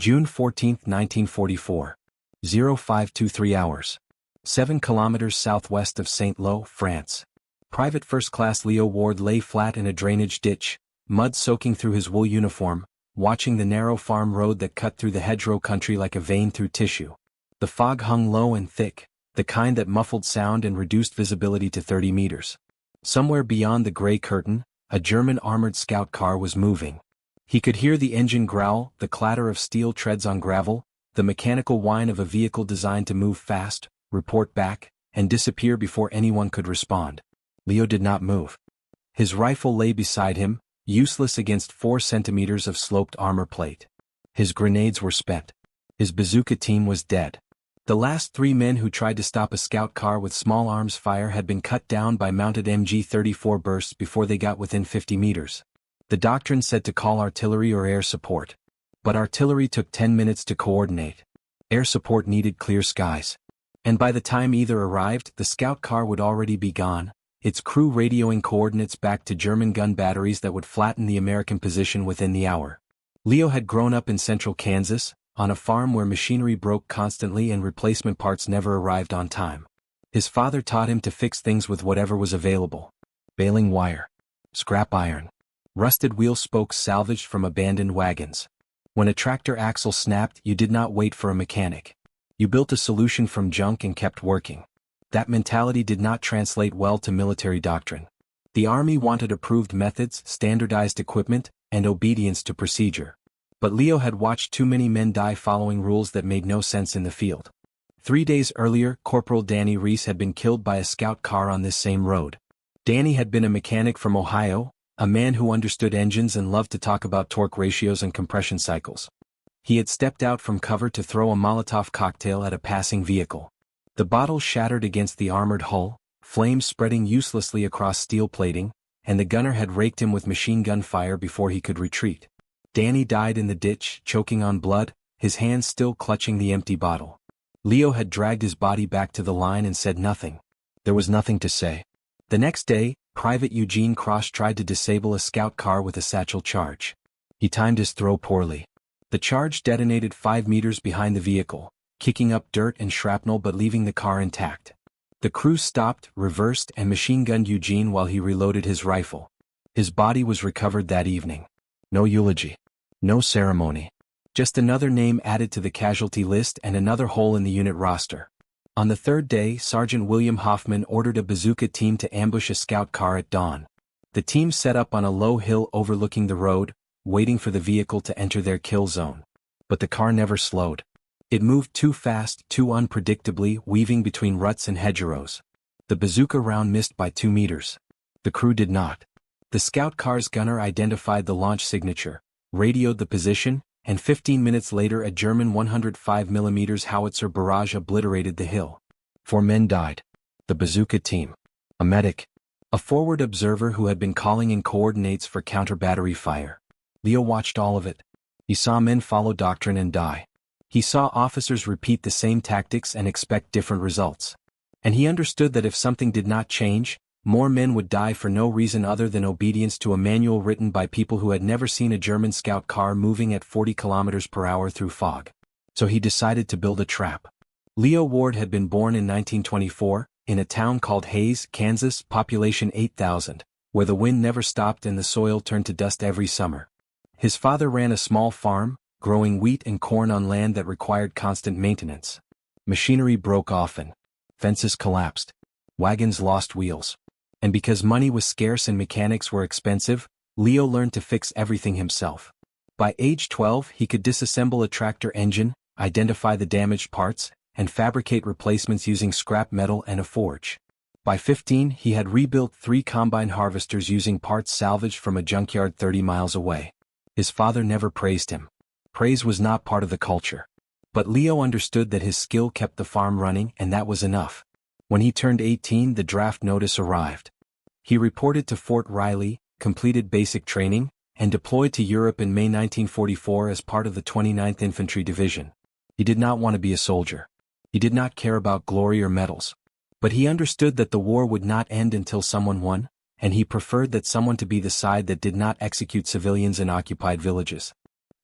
June 14, 1944. 0523 hours. 7 kilometers southwest of Saint-Lô, France. Private First Class Leo Ward lay flat in a drainage ditch, mud soaking through his wool uniform, watching the narrow farm road that cut through the hedgerow country like a vein through tissue. The fog hung low and thick, the kind that muffled sound and reduced visibility to 30 meters. Somewhere beyond the gray curtain, a German armored scout car was moving. He could hear the engine growl, the clatter of steel treads on gravel, the mechanical whine of a vehicle designed to move fast, report back, and disappear before anyone could respond. Leo did not move. His rifle lay beside him, useless against 4 centimeters of sloped armor plate. His grenades were spent. His bazooka team was dead. The last 3 men who tried to stop a scout car with small arms fire had been cut down by mounted MG-34 bursts before they got within 50 meters. The doctrine said to call artillery or air support. But artillery took 10 minutes to coordinate. Air support needed clear skies. And by the time either arrived, the scout car would already be gone, its crew radioing coordinates back to German gun batteries that would flatten the American position within the hour. Leo had grown up in central Kansas, on a farm where machinery broke constantly and replacement parts never arrived on time. His father taught him to fix things with whatever was available. Baling wire. Scrap iron. Rusted wheel spokes salvaged from abandoned wagons. When a tractor axle snapped, you did not wait for a mechanic. You built a solution from junk and kept working. That mentality did not translate well to military doctrine. The Army wanted approved methods, standardized equipment, and obedience to procedure. But Leo had watched too many men die following rules that made no sense in the field. 3 days earlier, Corporal Danny Reese had been killed by a scout car on this same road. Danny had been a mechanic from Ohio, a man who understood engines and loved to talk about torque ratios and compression cycles. He had stepped out from cover to throw a Molotov cocktail at a passing vehicle. The bottle shattered against the armored hull, flames spreading uselessly across steel plating, and the gunner had raked him with machine gun fire before he could retreat. Danny died in the ditch, choking on blood, his hands still clutching the empty bottle. Leo had dragged his body back to the line and said nothing. There was nothing to say. The next day, Private Eugene Cross tried to disable a scout car with a satchel charge. He timed his throw poorly. The charge detonated 5 meters behind the vehicle, kicking up dirt and shrapnel but leaving the car intact. The crew stopped, reversed, and machine-gunned Eugene while he reloaded his rifle. His body was recovered that evening. No eulogy. No ceremony. Just another name added to the casualty list and another hole in the unit roster. On the 3rd day, Sergeant William Hoffman ordered a bazooka team to ambush a scout car at dawn. The team set up on a low hill overlooking the road, waiting for the vehicle to enter their kill zone. But the car never slowed. It moved too fast, too unpredictably, weaving between ruts and hedgerows. The bazooka round missed by 2 meters. The crew did not. The scout car's gunner identified the launch signature, radioed the position, and 15 minutes later a German 105mm howitzer barrage obliterated the hill. 4 men died. The bazooka team. A medic. A forward observer who had been calling in coordinates for counter-battery fire. Leo watched all of it. He saw men follow doctrine and die. He saw officers repeat the same tactics and expect different results. And he understood that if something did not change, more men would die for no reason other than obedience to a manual written by people who had never seen a German scout car moving at 40 kilometers per hour through fog. So he decided to build a trap. Leo Ward had been born in 1924, in a town called Hays, Kansas, population 8,000, where the wind never stopped and the soil turned to dust every summer. His father ran a small farm, growing wheat and corn on land that required constant maintenance. Machinery broke often. Fences collapsed. Wagons lost wheels. And because money was scarce and mechanics were expensive, Leo learned to fix everything himself. By age 12, he could disassemble a tractor engine, identify the damaged parts, and fabricate replacements using scrap metal and a forge. By 15, he had rebuilt 3 combine harvesters using parts salvaged from a junkyard 30 miles away. His father never praised him. Praise was not part of the culture. But Leo understood that his skill kept the farm running, and that was enough. When he turned 18, the draft notice arrived. He reported to Fort Riley, completed basic training, and deployed to Europe in May 1944 as part of the 29th Infantry Division. He did not want to be a soldier. He did not care about glory or medals. But he understood that the war would not end until someone won, and he preferred that someone to be the side that did not execute civilians in occupied villages.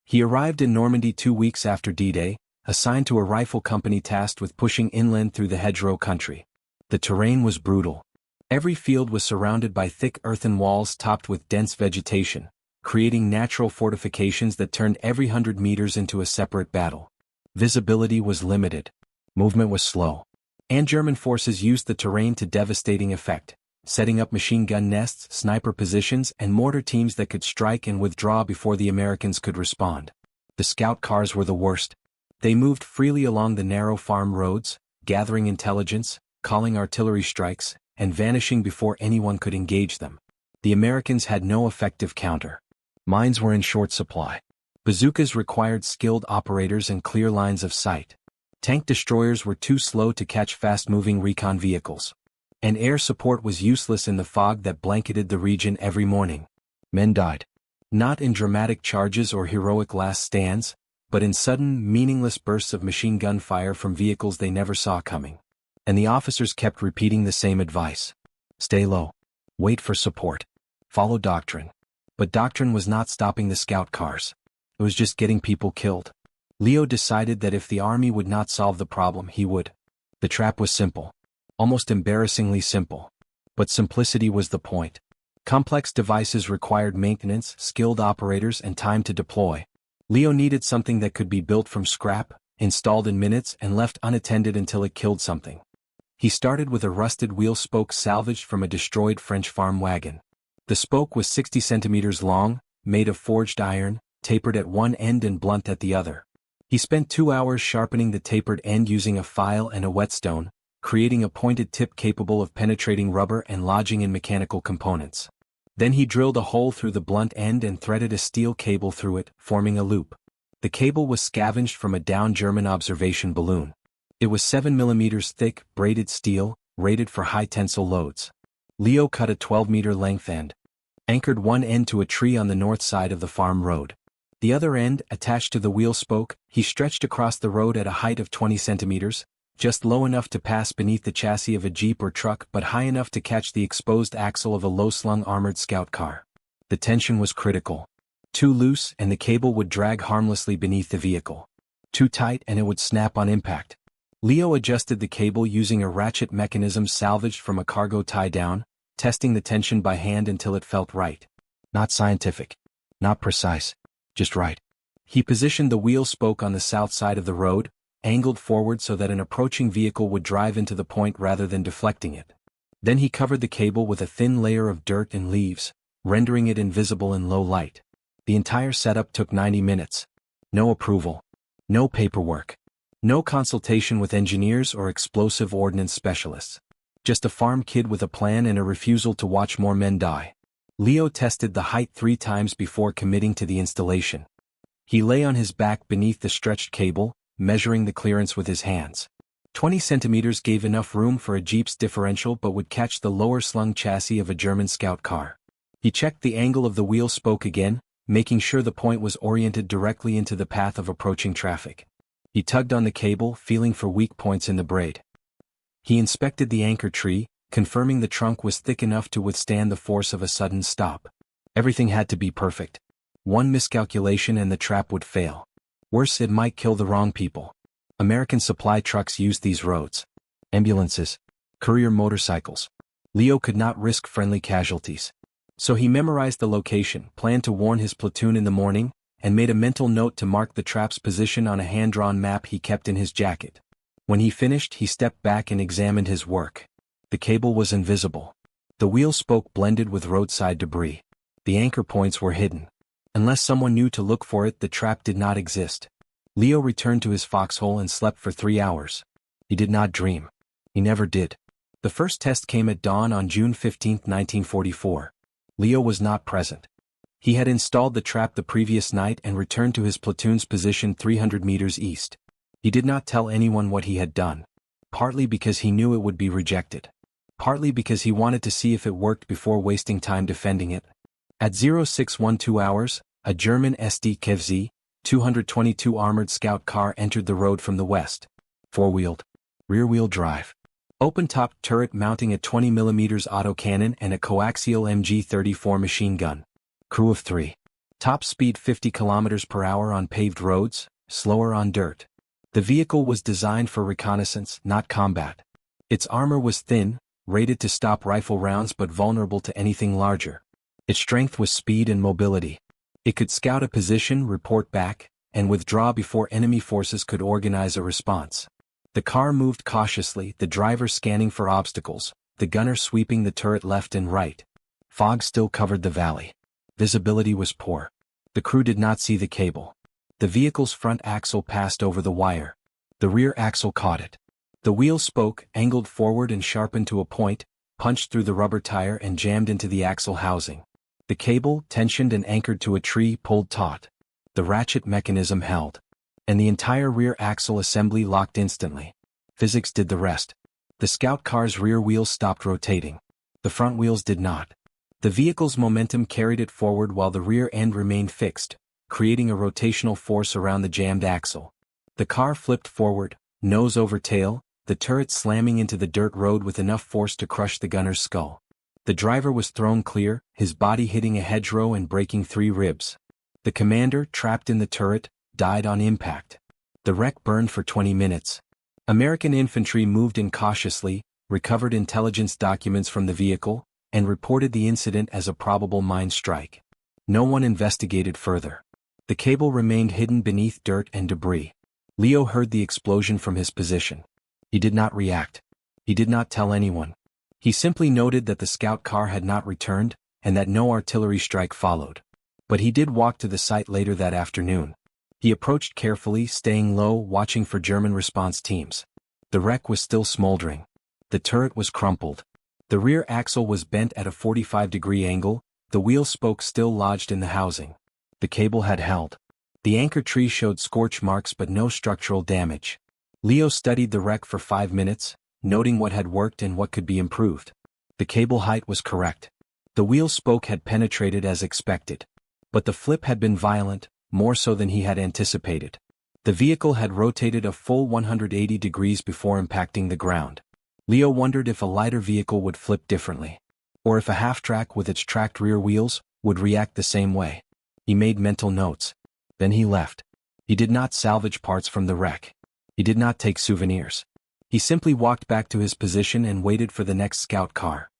He arrived in Normandy 2 weeks after D-Day, assigned to a rifle company tasked with pushing inland through the hedgerow country. The terrain was brutal. Every field was surrounded by thick earthen walls topped with dense vegetation, creating natural fortifications that turned every 100 meters into a separate battle. Visibility was limited. Movement was slow. And German forces used the terrain to devastating effect, setting up machine gun nests, sniper positions, and mortar teams that could strike and withdraw before the Americans could respond. The scout cars were the worst. They moved freely along the narrow farm roads, gathering intelligence, calling artillery strikes, and vanishing before anyone could engage them. The Americans had no effective counter. Mines were in short supply. Bazookas required skilled operators and clear lines of sight. Tank destroyers were too slow to catch fast-moving recon vehicles. And air support was useless in the fog that blanketed the region every morning. Men died. Not in dramatic charges or heroic last stands, but in sudden, meaningless bursts of machine gun fire from vehicles they never saw coming. And the officers kept repeating the same advice. Stay low. Wait for support. Follow doctrine. But doctrine was not stopping the scout cars. It was just getting people killed. Leo decided that if the army would not solve the problem, he would. The trap was simple. Almost embarrassingly simple. But simplicity was the point. Complex devices required maintenance, skilled operators, and time to deploy. Leo needed something that could be built from scrap, installed in minutes, and left unattended until it killed something. He started with a rusted wheel spoke salvaged from a destroyed French farm wagon. The spoke was 60 centimeters long, made of forged iron, tapered at one end and blunt at the other. He spent 2 hours sharpening the tapered end using a file and a whetstone, creating a pointed tip capable of penetrating rubber and lodging in mechanical components. Then he drilled a hole through the blunt end and threaded a steel cable through it, forming a loop. The cable was scavenged from a downed German observation balloon. It was 7 millimeters thick, braided steel, rated for high tensile loads. Leo cut a 12-meter length end, anchored one end to a tree on the north side of the farm road. The other end, attached to the wheel spoke, he stretched across the road at a height of 20 centimeters, just low enough to pass beneath the chassis of a jeep or truck but high enough to catch the exposed axle of a low-slung armored scout car. The tension was critical. Too loose and the cable would drag harmlessly beneath the vehicle. Too tight and it would snap on impact. Leo adjusted the cable using a ratchet mechanism salvaged from a cargo tie-down, testing the tension by hand until it felt right. Not scientific. Not precise. Just right. He positioned the wheel spoke on the south side of the road, angled forward so that an approaching vehicle would drive into the point rather than deflecting it. Then he covered the cable with a thin layer of dirt and leaves, rendering it invisible in low light. The entire setup took 90 minutes. No approval. No paperwork. No consultation with engineers or explosive ordnance specialists. Just a farm kid with a plan and a refusal to watch more men die. Leo tested the height 3 times before committing to the installation. He lay on his back beneath the stretched cable, measuring the clearance with his hands. 20 centimeters gave enough room for a Jeep's differential but would catch the lower slung chassis of a German scout car. He checked the angle of the wheel spoke again, making sure the point was oriented directly into the path of approaching traffic. He tugged on the cable, feeling for weak points in the braid. He inspected the anchor tree, confirming the trunk was thick enough to withstand the force of a sudden stop. Everything had to be perfect. One miscalculation and the trap would fail. Worse, it might kill the wrong people. American supply trucks used these roads. Ambulances. Courier motorcycles. Leo could not risk friendly casualties. So he memorized the location, planned to warn his platoon in the morning, and made a mental note to mark the trap's position on a hand-drawn map he kept in his jacket. When he finished, he stepped back and examined his work. The cable was invisible. The wheel spoke blended with roadside debris. The anchor points were hidden. Unless someone knew to look for it, the trap did not exist. Leo returned to his foxhole and slept for 3 hours. He did not dream. He never did. The first test came at dawn on June 15, 1944. Leo was not present. He had installed the trap the previous night and returned to his platoon's position 300 meters east. He did not tell anyone what he had done. Partly because he knew it would be rejected. Partly because he wanted to see if it worked before wasting time defending it. At 0612 hours, a German SD KFZ 222 armored scout car entered the road from the west. Four-wheeled. Rear-wheel drive. Open-topped turret mounting a 20mm autocannon and a coaxial MG-34 machine gun. Crew of 3. Top speed 50 km per hour on paved roads, slower on dirt. The vehicle was designed for reconnaissance, not combat. Its armor was thin, rated to stop rifle rounds but vulnerable to anything larger. Its strength was speed and mobility. It could scout a position, report back, and withdraw before enemy forces could organize a response. The car moved cautiously, the driver scanning for obstacles, the gunner sweeping the turret left and right. Fog still covered the valley. Visibility was poor. The crew did not see the cable. The vehicle's front axle passed over the wire. The rear axle caught it. The wheel spoke, angled forward and sharpened to a point, punched through the rubber tire and jammed into the axle housing. The cable, tensioned and anchored to a tree, pulled taut. The ratchet mechanism held. And the entire rear axle assembly locked instantly. Physics did the rest. The Scout car's rear wheels stopped rotating. The front wheels did not. The vehicle's momentum carried it forward while the rear end remained fixed, creating a rotational force around the jammed axle. The car flipped forward, nose over tail, the turret slamming into the dirt road with enough force to crush the gunner's skull. The driver was thrown clear, his body hitting a hedgerow and breaking 3 ribs. The commander, trapped in the turret, died on impact. The wreck burned for 20 minutes. American infantry moved in cautiously, recovered intelligence documents from the vehicle, and reported the incident as a probable mine strike. No one investigated further. The cable remained hidden beneath dirt and debris. Leo heard the explosion from his position. He did not react. He did not tell anyone. He simply noted that the Scout car had not returned, and that no artillery strike followed. But he did walk to the site later that afternoon. He approached carefully, staying low, watching for German response teams. The wreck was still smoldering. The turret was crumpled. The rear axle was bent at a 45-degree angle, the wheel spoke still lodged in the housing. The cable had held. The anchor tree showed scorch marks but no structural damage. Leo studied the wreck for 5 minutes, noting what had worked and what could be improved. The cable height was correct. The wheel spoke had penetrated as expected. But the flip had been violent, more so than he had anticipated. The vehicle had rotated a full 180 degrees before impacting the ground. Leo wondered if a lighter vehicle would flip differently. Or if a half-track with its tracked rear wheels would react the same way. He made mental notes. Then he left. He did not salvage parts from the wreck. He did not take souvenirs. He simply walked back to his position and waited for the next Scout car.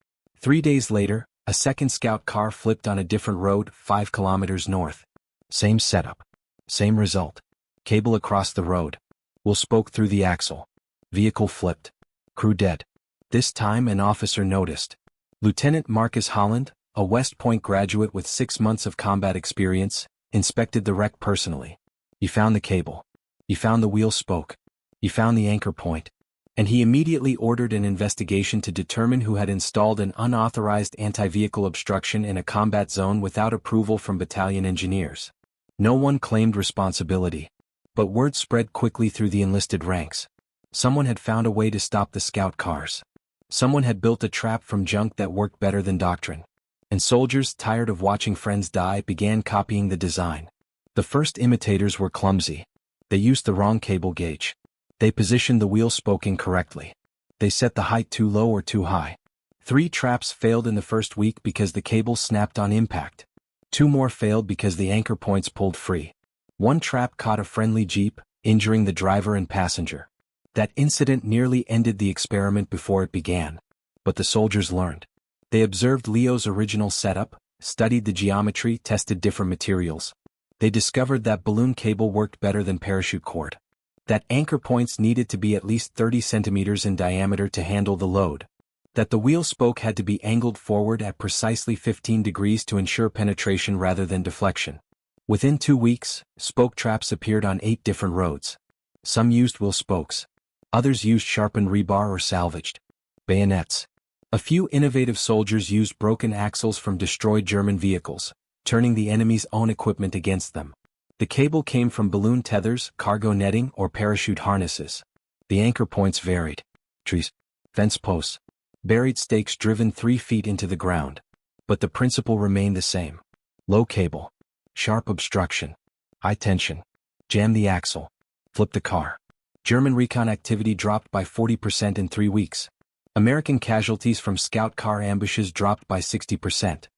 3 days later, a second Scout car flipped on a different road 5 kilometers north. Same setup. Same result. Cable across the road. Wheel spoke through the axle. Vehicle flipped. Crew dead. This time an officer noticed. Lieutenant Marcus Holland, a West Point graduate with 6 months of combat experience, inspected the wreck personally. He found the cable. He found the wheel spoke. He found the anchor point. And he immediately ordered an investigation to determine who had installed an unauthorized anti-vehicle obstruction in a combat zone without approval from battalion engineers. No one claimed responsibility. But word spread quickly through the enlisted ranks. Someone had found a way to stop the Scout cars. Someone had built a trap from junk that worked better than doctrine. And soldiers, tired of watching friends die, began copying the design. The first imitators were clumsy. They used the wrong cable gauge. They positioned the wheel spoke incorrectly. They set the height too low or too high. 3 traps failed in the first week because the cable snapped on impact. 2 more failed because the anchor points pulled free. 1 trap caught a friendly jeep, injuring the driver and passenger. That incident nearly ended the experiment before it began. But the soldiers learned. They observed Leo's original setup, studied the geometry, tested different materials. They discovered that balloon cable worked better than parachute cord. That anchor points needed to be at least 30 centimeters in diameter to handle the load. That the wheel spoke had to be angled forward at precisely 15 degrees to ensure penetration rather than deflection. Within 2 weeks, spoke traps appeared on 8 different roads. Some used wheel spokes. Others used sharpened rebar or salvaged bayonets. A few innovative soldiers used broken axles from destroyed German vehicles, turning the enemy's own equipment against them. The cable came from balloon tethers, cargo netting, or parachute harnesses. The anchor points varied. Trees, fence posts, buried stakes driven 3 feet into the ground. But the principle remained the same. Low cable. Sharp obstruction. High tension. Jam the axle. Flip the car. German recon activity dropped by 40% in 3 weeks. American casualties from Scout car ambushes dropped by 60%.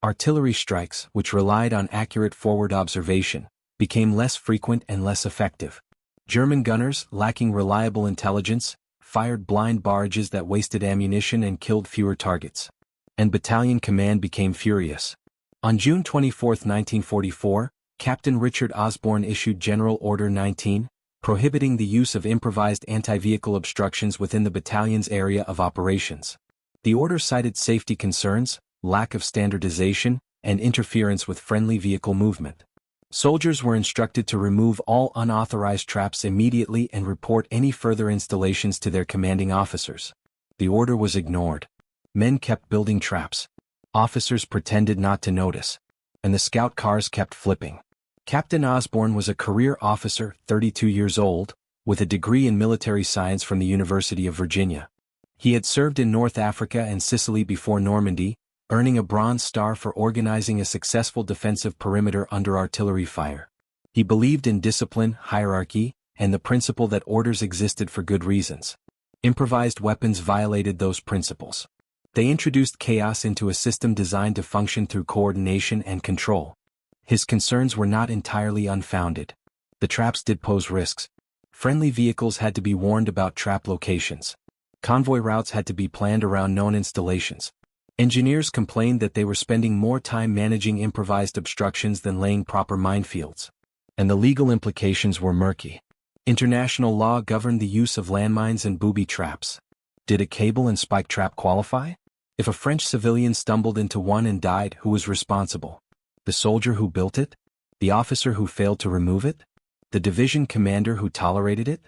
Artillery strikes, which relied on accurate forward observation, became less frequent and less effective. German gunners, lacking reliable intelligence, fired blind barrages that wasted ammunition and killed fewer targets. And battalion command became furious. On June 24, 1944, Captain Richard Osborne issued General Order 19, prohibiting the use of improvised anti-vehicle obstructions within the battalion's area of operations. The order cited safety concerns, lack of standardization, and interference with friendly vehicle movement. Soldiers were instructed to remove all unauthorized traps immediately and report any further installations to their commanding officers. The order was ignored. Men kept building traps. Officers pretended not to notice. And the scout cars kept flipping. Captain Osborne was a career officer, 32 years old, with a degree in military science from the University of Virginia. He had served in North Africa and Sicily before Normandy, earning a Bronze Star for organizing a successful defensive perimeter under artillery fire. He believed in discipline, hierarchy, and the principle that orders existed for good reasons. Improvised weapons violated those principles. They introduced chaos into a system designed to function through coordination and control. His concerns were not entirely unfounded. The traps did pose risks. Friendly vehicles had to be warned about trap locations. Convoy routes had to be planned around known installations. Engineers complained that they were spending more time managing improvised obstructions than laying proper minefields. And the legal implications were murky. International law governed the use of landmines and booby traps. Did a cable and spike trap qualify? If a French civilian stumbled into one and died, who was responsible? The soldier who built it? The officer who failed to remove it? The division commander who tolerated it?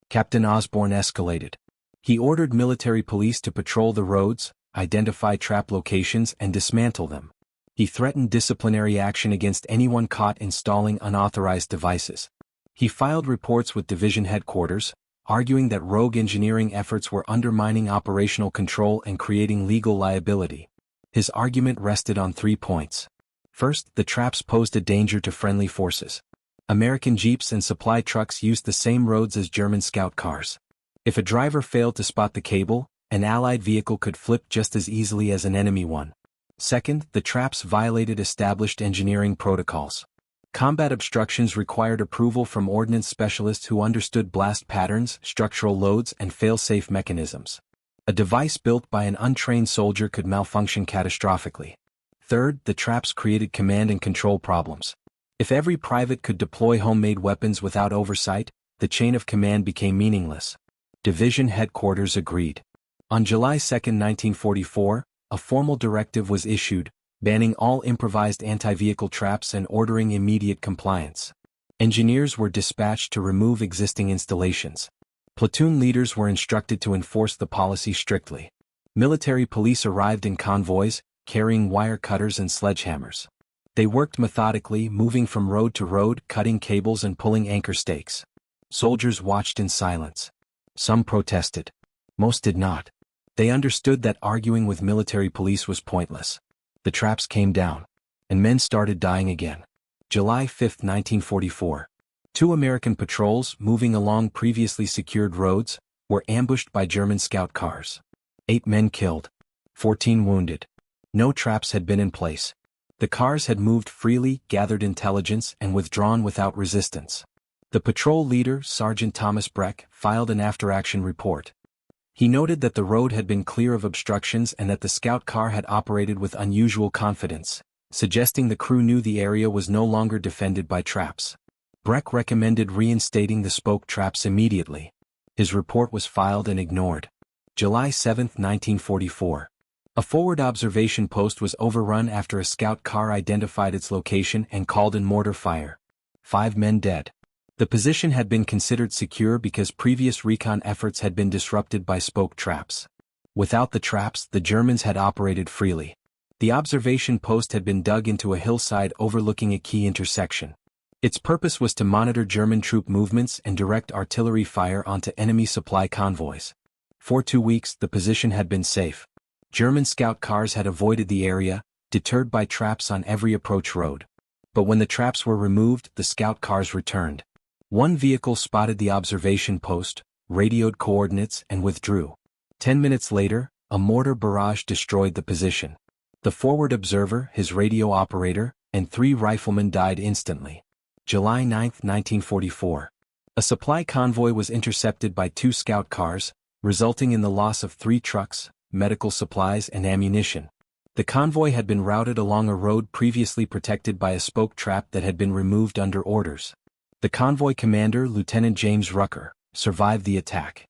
Captain Osborne escalated. He ordered military police to patrol the roads, identify trap locations, and dismantle them. He threatened disciplinary action against anyone caught installing unauthorized devices. He filed reports with division headquarters, arguing that rogue engineering efforts were undermining operational control and creating legal liability. His argument rested on 3 points. First, the traps posed a danger to friendly forces. American jeeps and supply trucks used the same roads as German scout cars. If a driver failed to spot the cable, an Allied vehicle could flip just as easily as an enemy one. Second, the traps violated established engineering protocols. Combat obstructions required approval from ordnance specialists who understood blast patterns, structural loads, and fail-safe mechanisms. A device built by an untrained soldier could malfunction catastrophically. Third, the traps created command and control problems. If every private could deploy homemade weapons without oversight, the chain of command became meaningless. Division headquarters agreed. On July 2, 1944, a formal directive was issued, banning all improvised anti-vehicle traps and ordering immediate compliance. Engineers were dispatched to remove existing installations. Platoon leaders were instructed to enforce the policy strictly. Military police arrived in convoys, carrying wire cutters and sledgehammers. They worked methodically, moving from road to road, cutting cables and pulling anchor stakes. Soldiers watched in silence. Some protested. Most did not. They understood that arguing with military police was pointless. The traps came down. And men started dying again. July 5, 1944. 2 American patrols, moving along previously secured roads, were ambushed by German scout cars. 8 men killed. 14 wounded. No traps had been in place. The cars had moved freely, gathered intelligence, and withdrawn without resistance. The patrol leader, Sergeant Thomas Breck, filed an after-action report. He noted that the road had been clear of obstructions and that the scout car had operated with unusual confidence, suggesting the crew knew the area was no longer defended by traps. Breck recommended reinstating the spoke traps immediately. His report was filed and ignored. July 7, 1944. A forward observation post was overrun after a scout car identified its location and called in mortar fire. 5 men dead. The position had been considered secure because previous recon efforts had been disrupted by spoke traps. Without the traps, the Germans had operated freely. The observation post had been dug into a hillside overlooking a key intersection. Its purpose was to monitor German troop movements and direct artillery fire onto enemy supply convoys. For 2 weeks, the position had been safe. German scout cars had avoided the area, deterred by traps on every approach road. But when the traps were removed, the scout cars returned. 1 vehicle spotted the observation post, radioed coordinates, and withdrew. 10 minutes later, a mortar barrage destroyed the position. The forward observer, his radio operator, and 3 riflemen died instantly. July 9, 1944. A supply convoy was intercepted by 2 scout cars, resulting in the loss of 3 trucks, medical supplies and ammunition. The convoy had been routed along a road previously protected by a spoke trap that had been removed under orders. The convoy commander, Lieutenant James Rucker, survived the attack.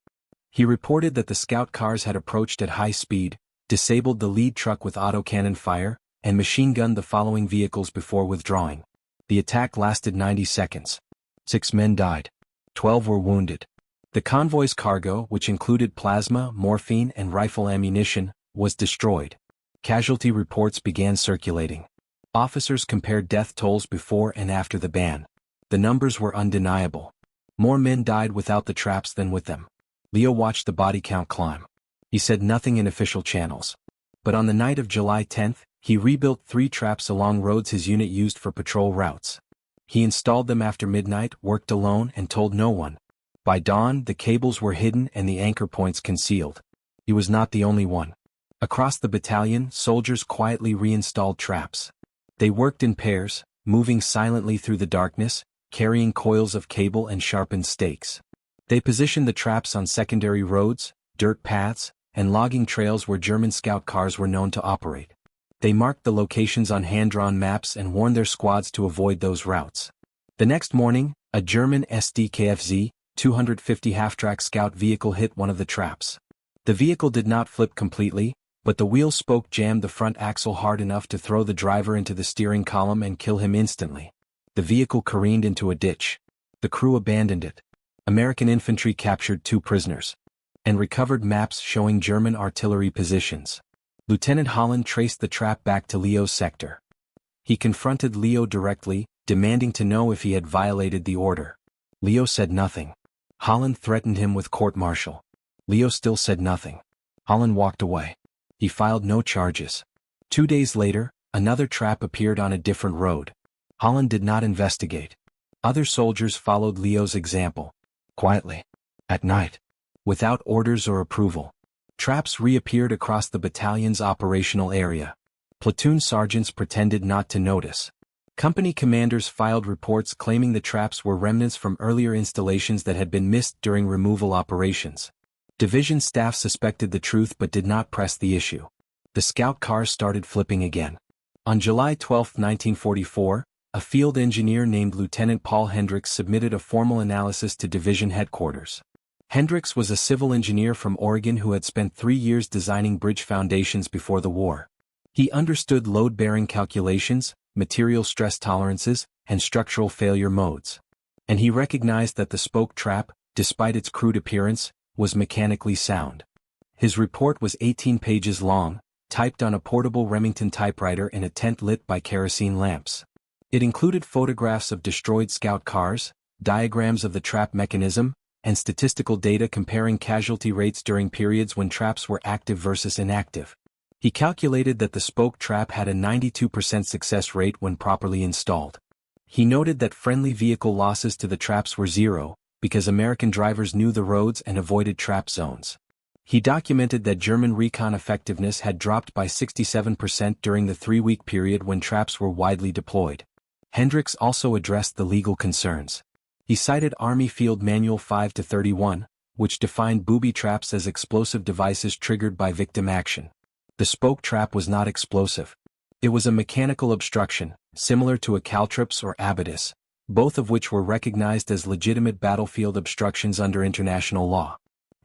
He reported that the scout cars had approached at high speed, disabled the lead truck with autocannon fire, and machine-gunned the following vehicles before withdrawing. The attack lasted 90 seconds. 6 men died. 12 were wounded. The convoy's cargo, which included plasma, morphine, and rifle ammunition, was destroyed. Casualty reports began circulating. Officers compared death tolls before and after the ban. The numbers were undeniable. More men died without the traps than with them. Leo watched the body count climb. He said nothing in official channels. But on the night of July 10, he rebuilt 3 traps along roads his unit used for patrol routes. He installed them after midnight, worked alone, and told no one. By dawn, the cables were hidden and the anchor points concealed. He was not the only one. Across the battalion, soldiers quietly reinstalled traps. They worked in pairs, moving silently through the darkness, carrying coils of cable and sharpened stakes. They positioned the traps on secondary roads, dirt paths, and logging trails where German scout cars were known to operate. They marked the locations on hand-drawn maps and warned their squads to avoid those routes. The next morning, a German SDKFZ 250 half-track scout vehicle hit one of the traps. The vehicle did not flip completely, but the wheel spoke jammed the front axle hard enough to throw the driver into the steering column and kill him instantly. The vehicle careened into a ditch. The crew abandoned it. American infantry captured 2 prisoners and recovered maps showing German artillery positions. Lieutenant Holland traced the trap back to Leo's sector. He confronted Leo directly, demanding to know if he had violated the order. Leo said nothing. Holland threatened him with court-martial. Leo still said nothing. Holland walked away. He filed no charges. 2 days later, another trap appeared on a different road. Holland did not investigate. Other soldiers followed Leo's example. Quietly. At night. Without orders or approval. Traps reappeared across the battalion's operational area. Platoon sergeants pretended not to notice. Company commanders filed reports claiming the traps were remnants from earlier installations that had been missed during removal operations. Division staff suspected the truth but did not press the issue. The scout cars started flipping again. On July 12, 1944, a field engineer named Lieutenant Paul Hendricks submitted a formal analysis to division headquarters. Hendricks was a civil engineer from Oregon who had spent 3 years designing bridge foundations before the war. He understood load-bearing calculations, material stress tolerances, and structural failure modes. And he recognized that the spoke trap, despite its crude appearance, was mechanically sound. His report was 18 pages long, typed on a portable Remington typewriter in a tent lit by kerosene lamps. It included photographs of destroyed scout cars, diagrams of the trap mechanism, and statistical data comparing casualty rates during periods when traps were active versus inactive. He calculated that the spoke trap had a 92% success rate when properly installed. He noted that friendly vehicle losses to the traps were 0, because American drivers knew the roads and avoided trap zones. He documented that German recon effectiveness had dropped by 67% during the 3-week period when traps were widely deployed. Hendricks also addressed the legal concerns. He cited Army Field Manual 5-31, which defined booby traps as explosive devices triggered by victim action. The spoke trap was not explosive. It was a mechanical obstruction, similar to a caltrops or abatis, both of which were recognized as legitimate battlefield obstructions under international law.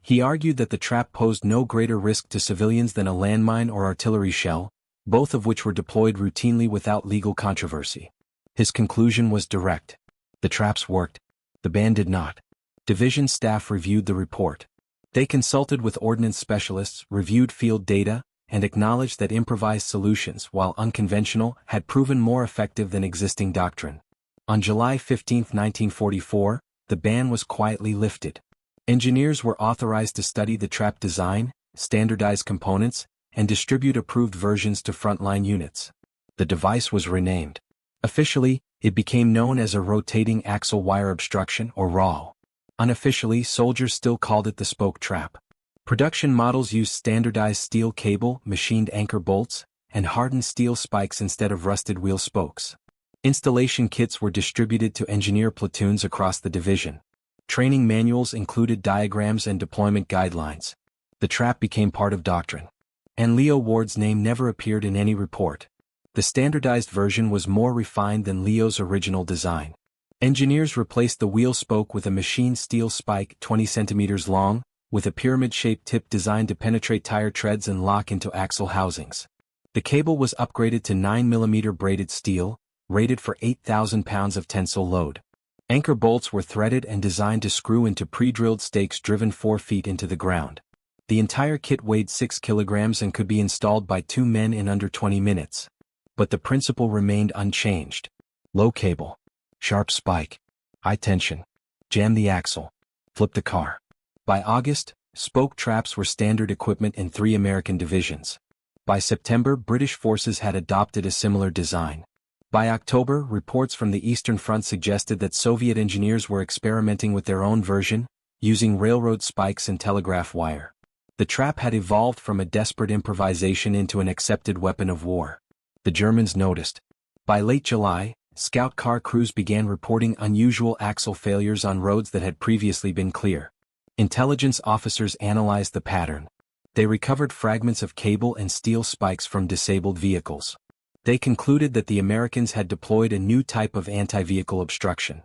He argued that the trap posed no greater risk to civilians than a landmine or artillery shell, both of which were deployed routinely without legal controversy. His conclusion was direct. The traps worked. The ban did not. Division staff reviewed the report. They consulted with ordnance specialists, reviewed field data, and acknowledged that improvised solutions, while unconventional, had proven more effective than existing doctrine. On July 15, 1944, the ban was quietly lifted. Engineers were authorized to study the trap design, standardize components, and distribute approved versions to frontline units. The device was renamed. Officially, it became known as a rotating axle wire obstruction or RAW. Unofficially, soldiers still called it the spoke trap. Production models used standardized steel cable, machined anchor bolts, and hardened steel spikes instead of rusted wheel spokes. Installation kits were distributed to engineer platoons across the division. Training manuals included diagrams and deployment guidelines. The trap became part of doctrine. And Leo Ward's name never appeared in any report. The standardized version was more refined than Leo's original design. Engineers replaced the wheel spoke with a machined steel spike 20 centimeters long, with a pyramid-shaped tip designed to penetrate tire treads and lock into axle housings. The cable was upgraded to 9mm braided steel, rated for 8,000 pounds of tensile load. Anchor bolts were threaded and designed to screw into pre-drilled stakes driven 4 feet into the ground. The entire kit weighed 6 kilograms and could be installed by 2 men in under 20 minutes. But the principle remained unchanged. Low cable. Sharp spike. High tension. Jam the axle. Flip the car. By August, spoke traps were standard equipment in 3 American divisions. By September, British forces had adopted a similar design. By October, reports from the Eastern Front suggested that Soviet engineers were experimenting with their own version, using railroad spikes and telegraph wire. The trap had evolved from a desperate improvisation into an accepted weapon of war. The Germans noticed. By late July, scout car crews began reporting unusual axle failures on roads that had previously been clear. Intelligence officers analyzed the pattern. They recovered fragments of cable and steel spikes from disabled vehicles. They concluded that the Americans had deployed a new type of anti-vehicle obstruction.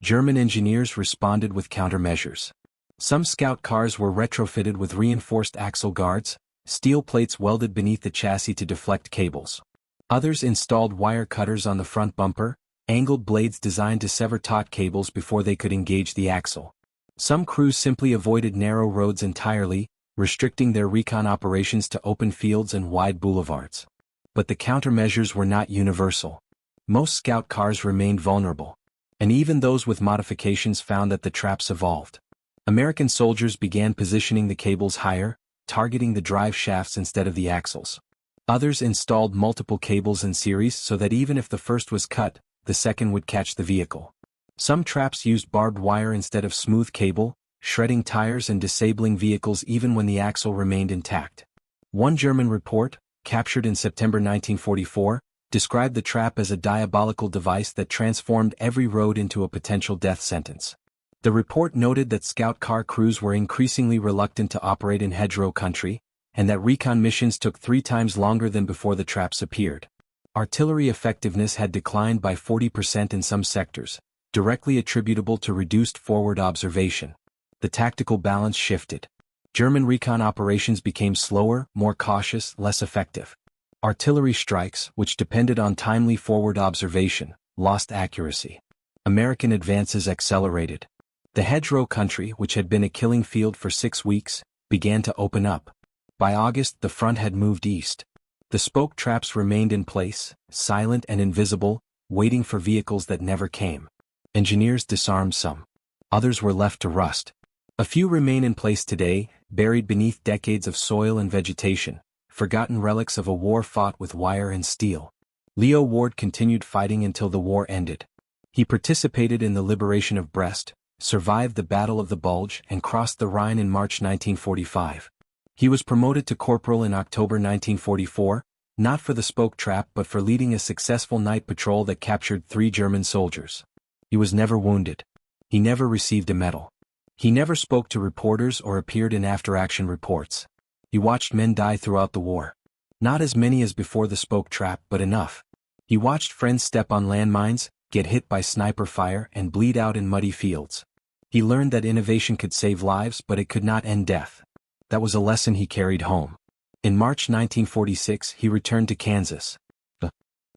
German engineers responded with countermeasures. Some scout cars were retrofitted with reinforced axle guards, steel plates welded beneath the chassis to deflect cables. Others installed wire cutters on the front bumper, angled blades designed to sever taut cables before they could engage the axle. Some crews simply avoided narrow roads entirely, restricting their recon operations to open fields and wide boulevards. But the countermeasures were not universal. Most scout cars remained vulnerable. And even those with modifications found that the traps evolved. American soldiers began positioning the cables higher, targeting the drive shafts instead of the axles. Others installed multiple cables in series so that even if the first was cut, the second would catch the vehicle. Some traps used barbed wire instead of smooth cable, shredding tires and disabling vehicles even when the axle remained intact. One German report, captured in September 1944, described the trap as a diabolical device that transformed every road into a potential death sentence. The report noted that scout car crews were increasingly reluctant to operate in hedgerow country, and that recon missions took 3 times longer than before the traps appeared. Artillery effectiveness had declined by 40% in some sectors, directly attributable to reduced forward observation. The tactical balance shifted. German recon operations became slower, more cautious, less effective. Artillery strikes, which depended on timely forward observation, lost accuracy. American advances accelerated. The hedgerow country, which had been a killing field for 6 weeks, began to open up. By August, the front had moved east. The spoke traps remained in place, silent and invisible, waiting for vehicles that never came. Engineers disarmed some. Others were left to rust. A few remain in place today, buried beneath decades of soil and vegetation, forgotten relics of a war fought with wire and steel. Leo Ward continued fighting until the war ended. He participated in the liberation of Brest, survived the Battle of the Bulge and crossed the Rhine in March 1945. He was promoted to corporal in October 1944, not for the spoke trap but for leading a successful night patrol that captured 3 German soldiers. He was never wounded. He never received a medal. He never spoke to reporters or appeared in after-action reports. He watched men die throughout the war. Not as many as before the spoke trap, but enough. He watched friends step on landmines, get hit by sniper fire and bleed out in muddy fields. He learned that innovation could save lives but it could not end death. That was a lesson he carried home. In March 1946 he returned to Kansas. The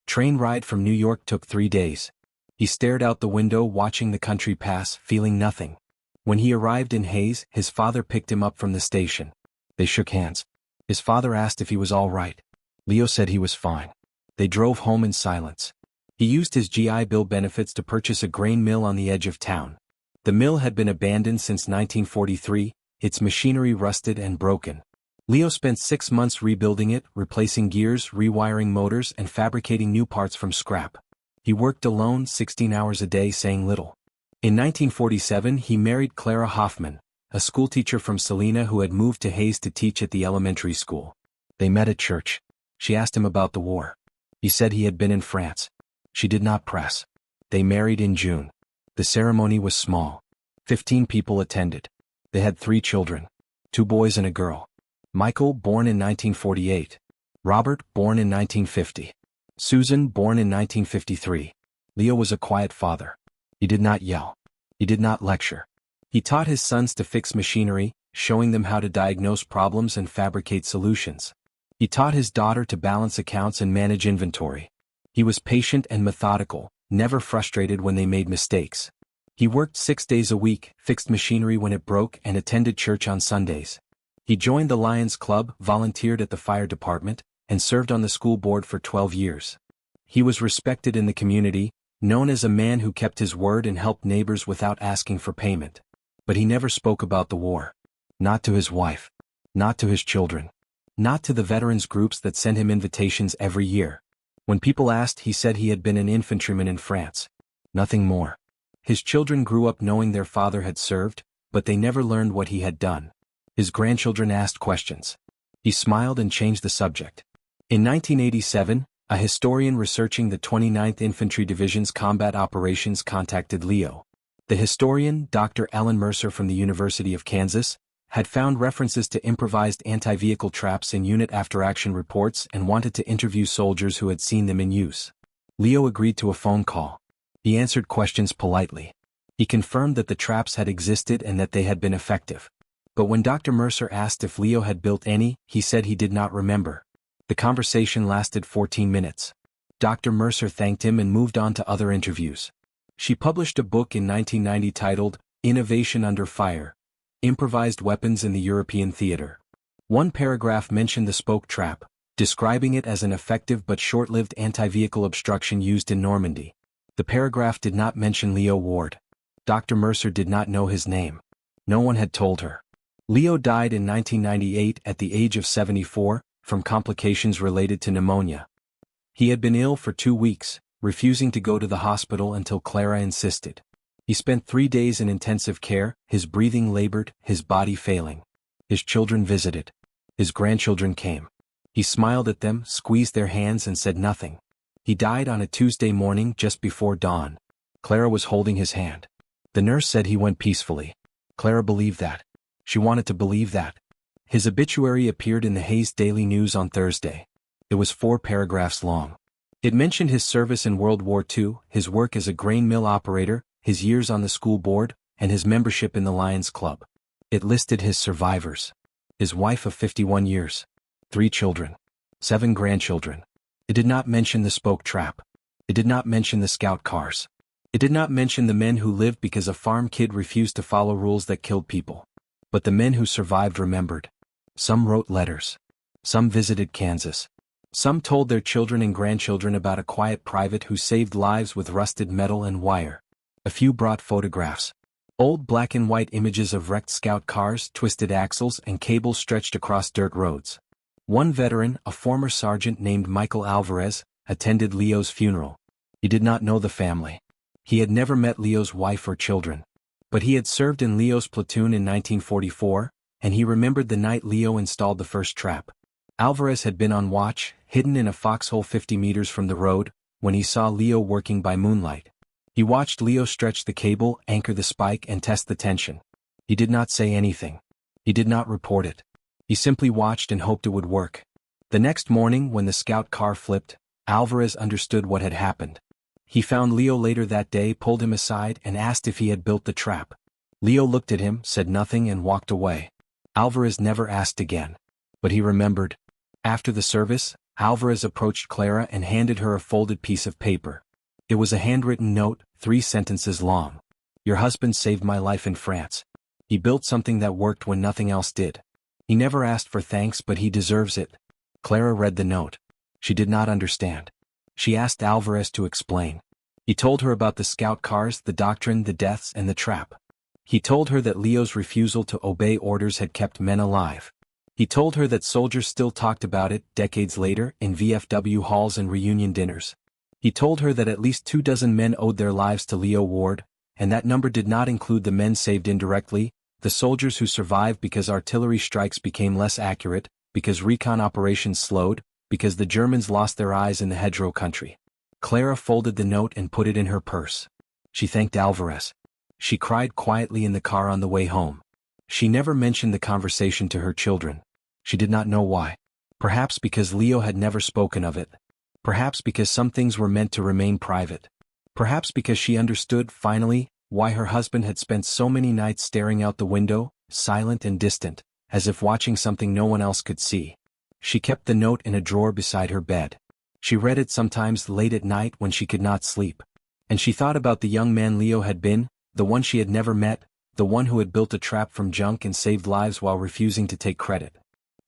train ride from New York took 3 days. He stared out the window watching the country pass, feeling nothing. When he arrived in Hayes, his father picked him up from the station. They shook hands. His father asked if he was all right. Leo said he was fine. They drove home in silence. He used his GI Bill benefits to purchase a grain mill on the edge of town. The mill had been abandoned since 1943, its machinery rusted and broken. Leo spent 6 months rebuilding it, replacing gears, rewiring motors, and fabricating new parts from scrap. He worked alone 16 hours a day, saying little. In 1947 he married Clara Hoffman, a schoolteacher from Salina who had moved to Hayes to teach at the elementary school. They met at church. She asked him about the war. He said he had been in France. She did not press. They married in June. The ceremony was small. 15 people attended. They had 3 children. 2 boys and a girl. Michael, born in 1948. Robert, born in 1950. Susan, born in 1953. Leo was a quiet father. He did not yell. He did not lecture. He taught his sons to fix machinery, showing them how to diagnose problems and fabricate solutions. He taught his daughter to balance accounts and manage inventory. He was patient and methodical, never frustrated when they made mistakes. He worked 6 days a week, fixed machinery when it broke, and attended church on Sundays. He joined the Lions Club, volunteered at the fire department, and served on the school board for 12 years. He was respected in the community, known as a man who kept his word and helped neighbors without asking for payment. But he never spoke about the war. Not to his wife. Not to his children. Not to the veterans groups that sent him invitations every year. When people asked, he said he had been an infantryman in France. Nothing more. His children grew up knowing their father had served, but they never learned what he had done. His grandchildren asked questions. He smiled and changed the subject. In 1987, a historian researching the 29th Infantry Division's combat operations contacted Leo. The historian, Dr. Ellen Mercer from the University of Kansas, had found references to improvised anti-vehicle traps in unit after-action reports and wanted to interview soldiers who had seen them in use. Leo agreed to a phone call. He answered questions politely. He confirmed that the traps had existed and that they had been effective. But when Dr. Mercer asked if Leo had built any, he said he did not remember. The conversation lasted 14 minutes. Dr. Mercer thanked him and moved on to other interviews. She published a book in 1990 titled, Innovation Under Fire: Improvised Weapons in the European Theater. One paragraph mentioned the spoke trap, describing it as an effective but short-lived anti-vehicle obstruction used in Normandy. The paragraph did not mention Leo Ward. Dr. Mercer did not know his name. No one had told her. Leo died in 1998 at the age of 74, from complications related to pneumonia. He had been ill for 2 weeks, refusing to go to the hospital until Clara insisted. He spent 3 days in intensive care, his breathing labored, his body failing. His children visited. His grandchildren came. He smiled at them, squeezed their hands and said nothing. He died on a Tuesday morning just before dawn. Clara was holding his hand. The nurse said he went peacefully. Clara believed that. She wanted to believe that. His obituary appeared in the Hayes Daily News on Thursday. It was 4 paragraphs long. It mentioned his service in World War II, his work as a grain mill operator, his years on the school board, and his membership in the Lions Club. It listed his survivors. His wife of 51 years. 3 children. 7 grandchildren. It did not mention the spoke trap. It did not mention the scout cars. It did not mention the men who lived because a farm kid refused to follow rules that killed people. But the men who survived remembered. Some wrote letters. Some visited Kansas. Some told their children and grandchildren about a quiet private who saved lives with rusted metal and wire. A few brought photographs. Old black and white images of wrecked scout cars, twisted axles, and cables stretched across dirt roads. One veteran, a former sergeant named Michael Alvarez, attended Leo's funeral. He did not know the family. He had never met Leo's wife or children. But he had served in Leo's platoon in 1944, and he remembered the night Leo installed the first trap. Alvarez had been on watch, hidden in a foxhole 50 meters from the road, when he saw Leo working by moonlight. He watched Leo stretch the cable, anchor the spike, and test the tension. He did not say anything. He did not report it. He simply watched and hoped it would work. The next morning, when the scout car flipped, Alvarez understood what had happened. He found Leo later that day, pulled him aside, and asked if he had built the trap. Leo looked at him, said nothing, and walked away. Alvarez never asked again. But he remembered. After the service, Alvarez approached Clara and handed her a folded piece of paper. It was a handwritten note, 3 sentences long. Your husband saved my life in France. He built something that worked when nothing else did. He never asked for thanks, but he deserves it. Clara read the note. She did not understand. She asked Alvarez to explain. He told her about the scout cars, the doctrine, the deaths, and the trap. He told her that Leo's refusal to obey orders had kept men alive. He told her that soldiers still talked about it, decades later, in VFW halls and reunion dinners. He told her that at least 24 men owed their lives to Leo Ward, and that number did not include the men saved indirectly, the soldiers who survived because artillery strikes became less accurate, because recon operations slowed, because the Germans lost their eyes in the hedgerow country. Clara folded the note and put it in her purse. She thanked Alvarez. She cried quietly in the car on the way home. She never mentioned the conversation to her children. She did not know why. Perhaps because Leo had never spoken of it. Perhaps because some things were meant to remain private. Perhaps because she understood, finally, why her husband had spent so many nights staring out the window, silent and distant, as if watching something no one else could see. She kept the note in a drawer beside her bed. She read it sometimes late at night when she could not sleep. And she thought about the young man Leo had been, the one she had never met, the one who had built a trap from junk and saved lives while refusing to take credit.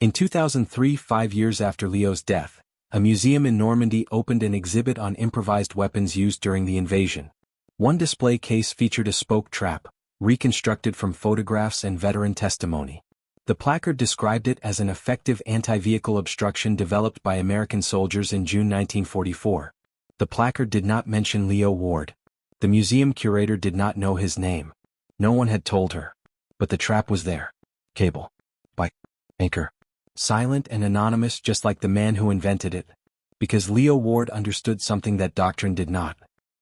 In 2003, 5 years after Leo's death, a museum in Normandy opened an exhibit on improvised weapons used during the invasion. One display case featured a spoke trap, reconstructed from photographs and veteran testimony. The placard described it as an effective anti-vehicle obstruction developed by American soldiers in June 1944. The placard did not mention Leo Ward. The museum curator did not know his name. No one had told her. But the trap was there. Cable. By anchor. Silent and anonymous, just like the man who invented it. Because Leo Ward understood something that doctrine did not.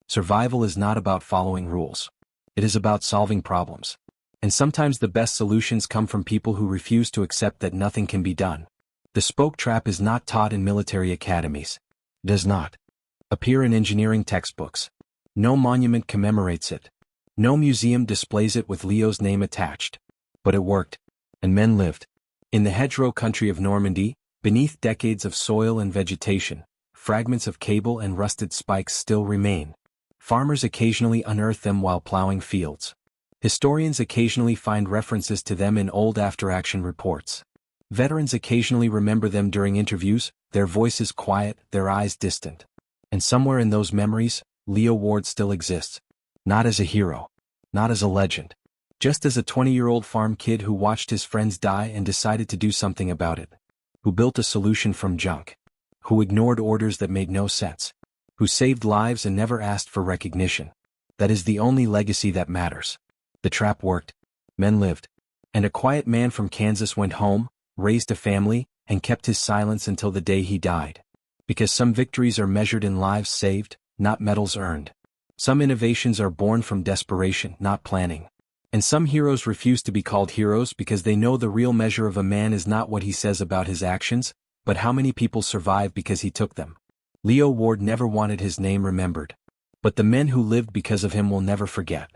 Survival is not about following rules. It is about solving problems. And sometimes the best solutions come from people who refuse to accept that nothing can be done. The spoke trap is not taught in military academies. It does not appear in engineering textbooks. No monument commemorates it. No museum displays it with Leo's name attached. But it worked. And men lived. In the hedgerow country of Normandy, beneath decades of soil and vegetation, fragments of cable and rusted spikes still remain. Farmers occasionally unearth them while plowing fields. Historians occasionally find references to them in old after-action reports. Veterans occasionally remember them during interviews, their voices quiet, their eyes distant. And somewhere in those memories, Leo Ward still exists. Not as a hero. Not as a legend. Just as a 20-year-old farm kid who watched his friends die and decided to do something about it. Who built a solution from junk. Who ignored orders that made no sense. Who saved lives and never asked for recognition. That is the only legacy that matters. The trap worked. Men lived. And a quiet man from Kansas went home, raised a family, and kept his silence until the day he died. Because some victories are measured in lives saved, not medals earned. Some innovations are born from desperation, not planning. And some heroes refuse to be called heroes because they know the real measure of a man is not what he says about his actions, but how many people survive because he took them. Leo Ward never wanted his name remembered. But the men who lived because of him will never forget.